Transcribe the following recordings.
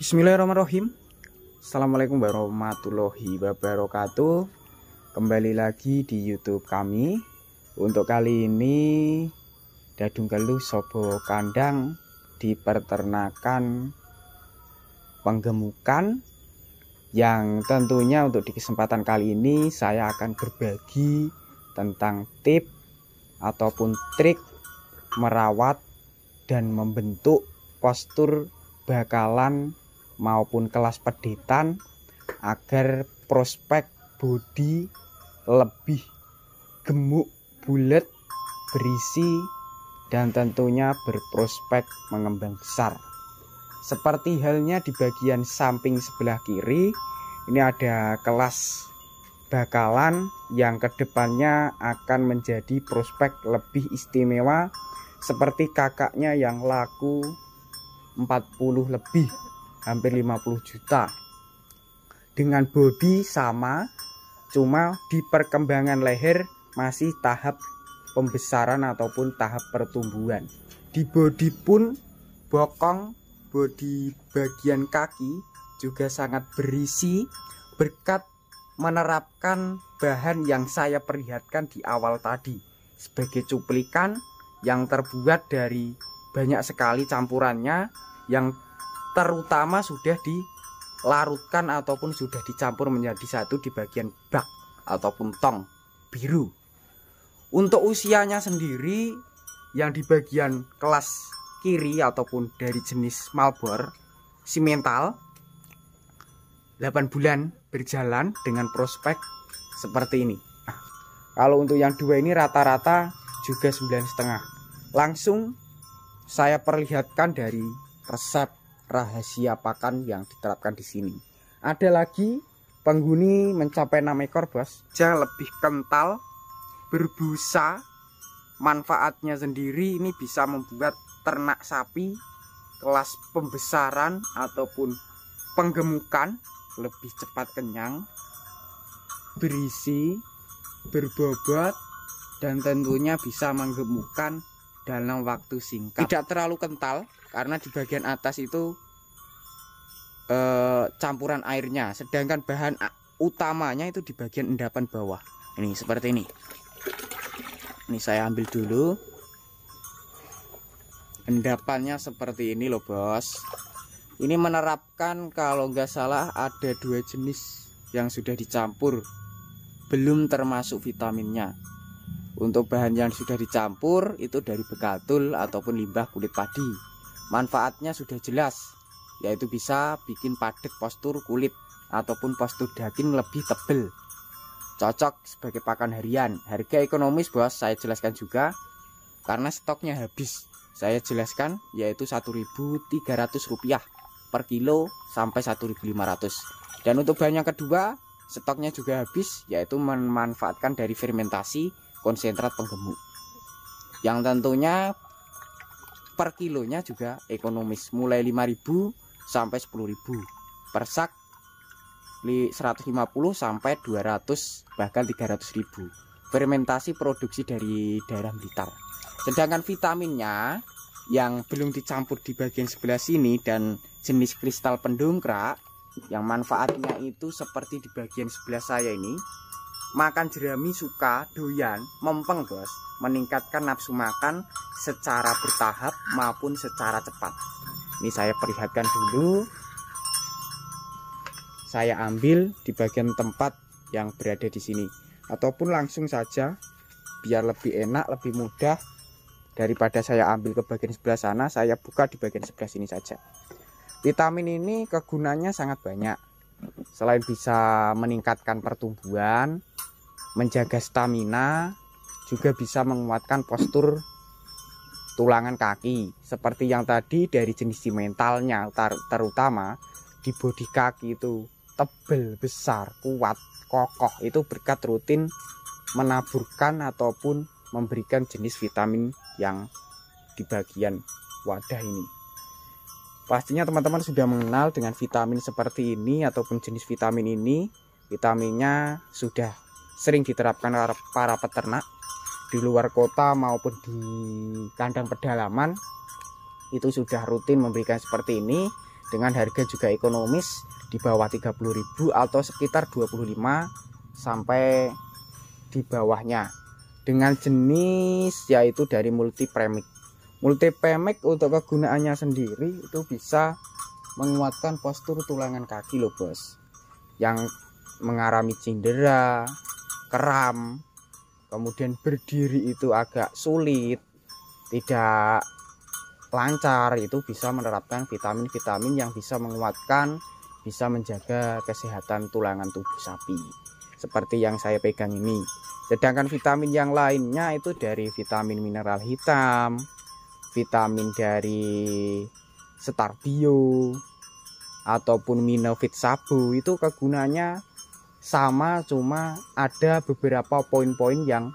Bismillahirrahmanirrahim. Assalamualaikum warahmatullahi wabarakatuh. Kembali lagi di YouTube kami. Untuk kali ini Dadung Keluh Sobo Kandang di peternakan penggemukan, yang tentunya untuk di kesempatan kali ini saya akan berbagi tentang tips ataupun trik merawat dan membentuk postur bakalan maupun kelas pedetan agar prospek bodi lebih gemuk, bulat, berisi, dan tentunya berprospek mengembang besar. Seperti halnya di bagian samping sebelah kiri, ini ada kelas bakalan yang kedepannya akan menjadi prospek lebih istimewa, seperti kakaknya yang laku 40 lebih, hampir 50 juta, dengan bodi sama, cuma di perkembangan leher masih tahap pembesaran ataupun tahap pertumbuhan. Di bodi pun bokong, bodi bagian kaki juga sangat berisi berkat menerapkan bahan yang saya perlihatkan di awal tadi sebagai cuplikan yang terbuat dari banyak sekali campurannya, yang terutama sudah dilarutkan ataupun sudah dicampur menjadi satu di bagian bak ataupun tong biru. Untuk usianya sendiri yang di bagian kelas kiri ataupun dari jenis Malbor simental, 8 bulan berjalan dengan prospek seperti ini. Nah, kalau untuk yang dua ini rata-rata juga 9,5. Langsung saya perlihatkan dari resep rahasia pakan yang diterapkan di sini. Ada lagi penghuni mencapai 6 ekor, bos. Jauh lebih kental, berbusa. Manfaatnya sendiri ini bisa membuat ternak sapi kelas pembesaran ataupun penggemukan lebih cepat kenyang, berisi, berbobot, dan tentunya bisa menggemukkan dalam waktu singkat. Tidak terlalu kental karena di bagian atas itu campuran airnya, sedangkan bahan utamanya itu di bagian endapan bawah. Ini seperti ini. Ini saya ambil dulu. Endapannya seperti ini loh, bos. Ini menerapkan kalau nggak salah ada 2 jenis yang sudah dicampur, belum termasuk vitaminnya. Untuk bahan yang sudah dicampur itu dari bekatul ataupun limbah kulit padi. Manfaatnya sudah jelas, yaitu bisa bikin padat postur kulit ataupun postur daging lebih tebal. Cocok sebagai pakan harian. Harga ekonomis, bos, saya jelaskan juga karena stoknya habis. Saya jelaskan yaitu Rp1.300 per kilo sampai 1.500. Dan untuk bahan yang kedua, stoknya juga habis, yaitu memanfaatkan dari fermentasi konsentrat penggemuk, yang tentunya per kilonya juga ekonomis, mulai 5.000 sampai 10.000 per sak, 150 sampai 200 bahkan 300.000. Fermentasi produksi dari daerah Blitar. Sedangkan vitaminnya yang belum dicampur di bagian sebelah sini dan jenis kristal pendongkrak, yang manfaatnya itu seperti di bagian sebelah saya ini. Makan jerami suka, doyan, mempeng, bos, meningkatkan nafsu makan secara bertahap maupun secara cepat. Ini saya perlihatkan dulu. Saya ambil di bagian tempat yang berada di sini, ataupun langsung saja biar lebih enak, lebih mudah. Daripada saya ambil ke bagian sebelah sana, saya buka di bagian sebelah sini saja. Vitamin ini kegunaannya sangat banyak. Selain bisa meningkatkan pertumbuhan, menjaga stamina, juga bisa menguatkan postur tulangan kaki. Seperti yang tadi dari jenis simentalnya, terutama di bodi kaki itu tebal, besar, kuat, kokoh. Itu berkat rutin menaburkan ataupun memberikan jenis vitamin yang di bagian wadah ini. Pastinya teman-teman sudah mengenal dengan vitamin seperti ini ataupun jenis vitamin ini. Vitaminnya sudah sering diterapkan para peternak di luar kota maupun di kandang pedalaman. Itu sudah rutin memberikan seperti ini. dengan harga juga ekonomis di bawah 30.000 atau sekitar 25 sampai di bawahnya, dengan jenis yaitu dari multipremic. Multipremic untuk kegunaannya sendiri itu bisa menguatkan postur tulangan kaki loh bos, yang mengalami cedera, kram, kemudian berdiri itu agak sulit, tidak lancar, itu bisa menerapkan vitamin-vitamin yang bisa menguatkan, bisa menjaga kesehatan tulangan tubuh sapi seperti yang saya pegang ini. Sedangkan vitamin yang lainnya itu dari vitamin mineral hitam, vitamin dari Starbio ataupun Minovit Sabu, itu kegunaannya sama, cuma ada beberapa poin-poin yang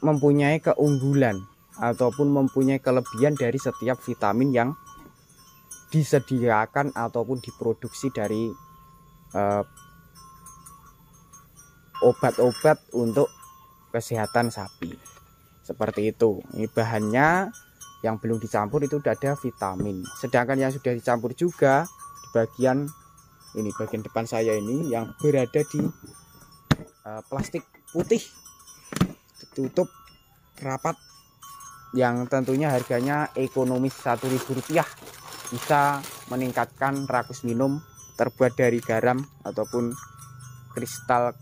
mempunyai keunggulan ataupun mempunyai kelebihan dari setiap vitamin yang disediakan ataupun diproduksi dari obat-obat untuk kesehatan sapi. Seperti itu. Ini bahannya yang belum dicampur itu udah ada vitamin. Sedangkan yang sudah dicampur juga di bagian ini, bagian depan saya ini yang berada di plastik putih tutup rapat, yang tentunya harganya ekonomis Rp1.000, bisa meningkatkan rakus minum terbuat dari garam ataupun kristal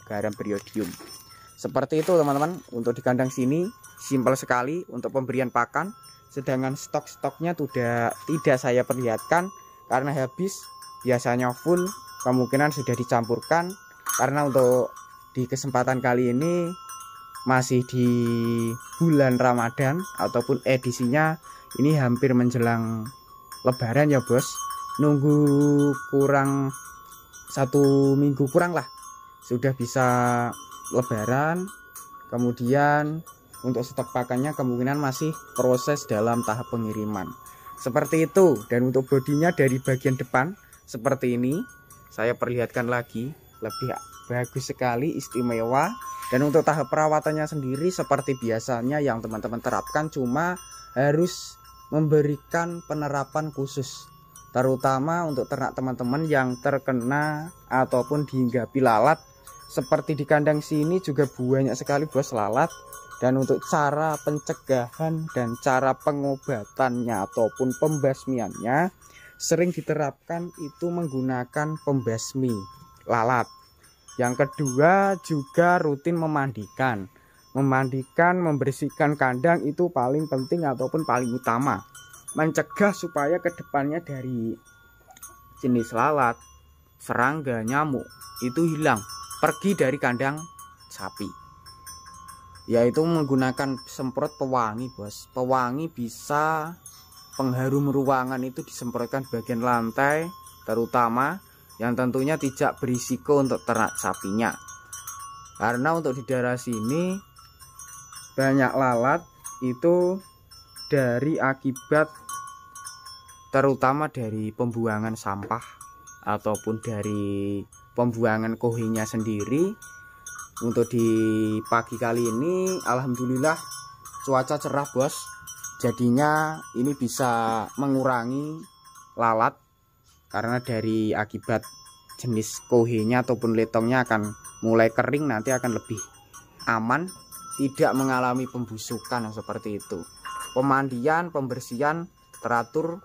garam beriodium. Seperti itu teman-teman. Untuk di kandang sini simpel sekali untuk pemberian pakan, sedangkan stok-stoknya tidak saya perlihatkan karena habis. Biasanya full, kemungkinan sudah dicampurkan, karena untuk di kesempatan kali ini masih di bulan Ramadan ataupun edisinya ini hampir menjelang Lebaran ya bos. Nunggu kurang 1 minggu kurang lah sudah bisa Lebaran. Kemudian untuk stok pakannya kemungkinan masih proses dalam tahap pengiriman. Seperti itu. Dan untuk bodinya dari bagian depan seperti ini, saya perlihatkan lagi, lebih bagus sekali, istimewa. Dan untuk tahap perawatannya sendiri seperti biasanya yang teman-teman terapkan, cuma harus memberikan penerapan khusus, terutama untuk ternak teman-teman yang terkena ataupun dihinggapi lalat. Seperti di kandang sini juga banyak sekali bos lalat. Dan untuk cara pencegahan dan cara pengobatannya ataupun pembasmiannya sering diterapkan itu menggunakan pembasmi lalat. Yang kedua juga rutin memandikan, membersihkan kandang itu paling penting ataupun paling utama, mencegah supaya kedepannya dari jenis lalat, serangga, nyamuk itu hilang, pergi dari kandang sapi. Yaitu menggunakan semprot pewangi bos. Pewangi bisa pengharum ruangan itu disemprotkan bagian lantai terutama, yang tentunya tidak berisiko untuk ternak sapinya. Karena untuk di daerah sini banyak lalat itu dari akibat terutama dari pembuangan sampah ataupun dari pembuangan kohinya sendiri. Untuk di pagi kali ini alhamdulillah cuaca cerah bos, jadinya ini bisa mengurangi lalat karena dari akibat jenis kohenya ataupun letongnya akan mulai kering, nanti akan lebih aman, tidak mengalami pembusukan seperti itu. Pemandian, pembersihan teratur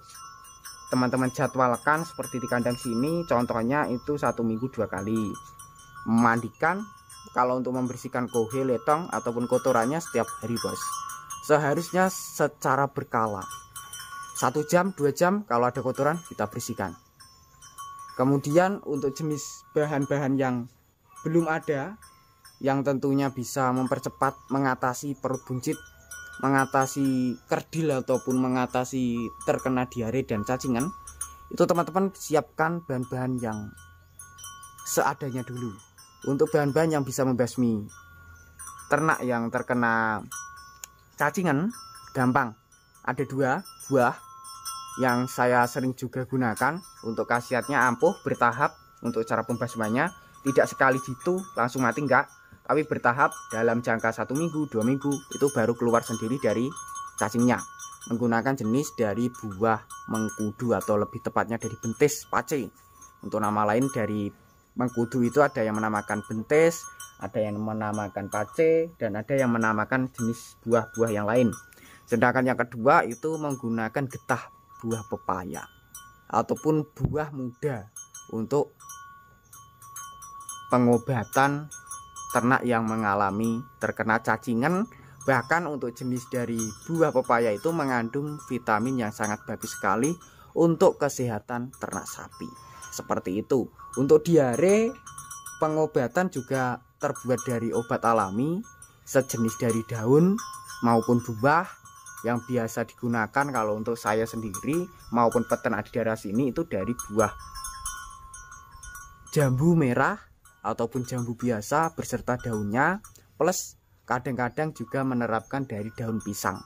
teman-teman jadwalkan seperti di kandang sini, contohnya itu 1 minggu 2 kali memandikan. Kalau untuk membersihkan kohe, letong ataupun kotorannya setiap hari bos, seharusnya secara berkala 1 jam 2 jam kalau ada kotoran kita bersihkan. Kemudian untuk jenis bahan-bahan yang belum ada, yang tentunya bisa mempercepat mengatasi perut buncit, mengatasi kerdil ataupun mengatasi terkena diare dan cacingan, itu teman-teman siapkan bahan-bahan yang seadanya dulu. Untuk bahan-bahan yang bisa membasmi ternak yang terkena cacingan gampang, ada 2 buah yang saya sering juga gunakan. Untuk khasiatnya ampuh, bertahap. Untuk cara pembasmiannya tidak sekali gitu langsung mati, enggak, tapi bertahap dalam jangka 1 minggu 2 minggu itu baru keluar sendiri dari cacingnya. menggunakan jenis dari buah mengkudu atau lebih tepatnya dari bentis pace. Untuk nama lain dari mengkudu itu ada yang menamakan bentis, ada yang menamakan pace, dan ada yang menamakan jenis buah-buah yang lain. Sedangkan yang kedua itu menggunakan getah buah pepaya ataupun buah muda untuk pengobatan ternak yang mengalami terkena cacingan. Bahkan untuk jenis dari buah pepaya itu mengandung vitamin yang sangat bagus sekali untuk kesehatan ternak sapi. Seperti itu. Untuk diare, pengobatan juga terbuat dari obat alami sejenis dari daun maupun buah yang biasa digunakan kalau untuk saya sendiri maupun peternak di daerah sini itu dari buah jambu merah ataupun jambu biasa beserta daunnya, plus kadang-kadang juga menerapkan dari daun pisang.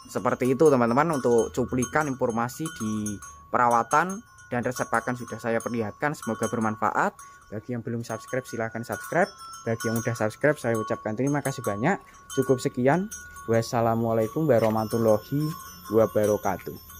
Seperti itu teman-teman, untuk cuplikan informasi di perawatan dan resep pakan sudah saya perlihatkan. Semoga bermanfaat. Bagi yang belum subscribe silahkan subscribe. Bagi yang udah subscribe saya ucapkan terima kasih banyak. Cukup sekian. Wassalamualaikum warahmatullahi wabarakatuh.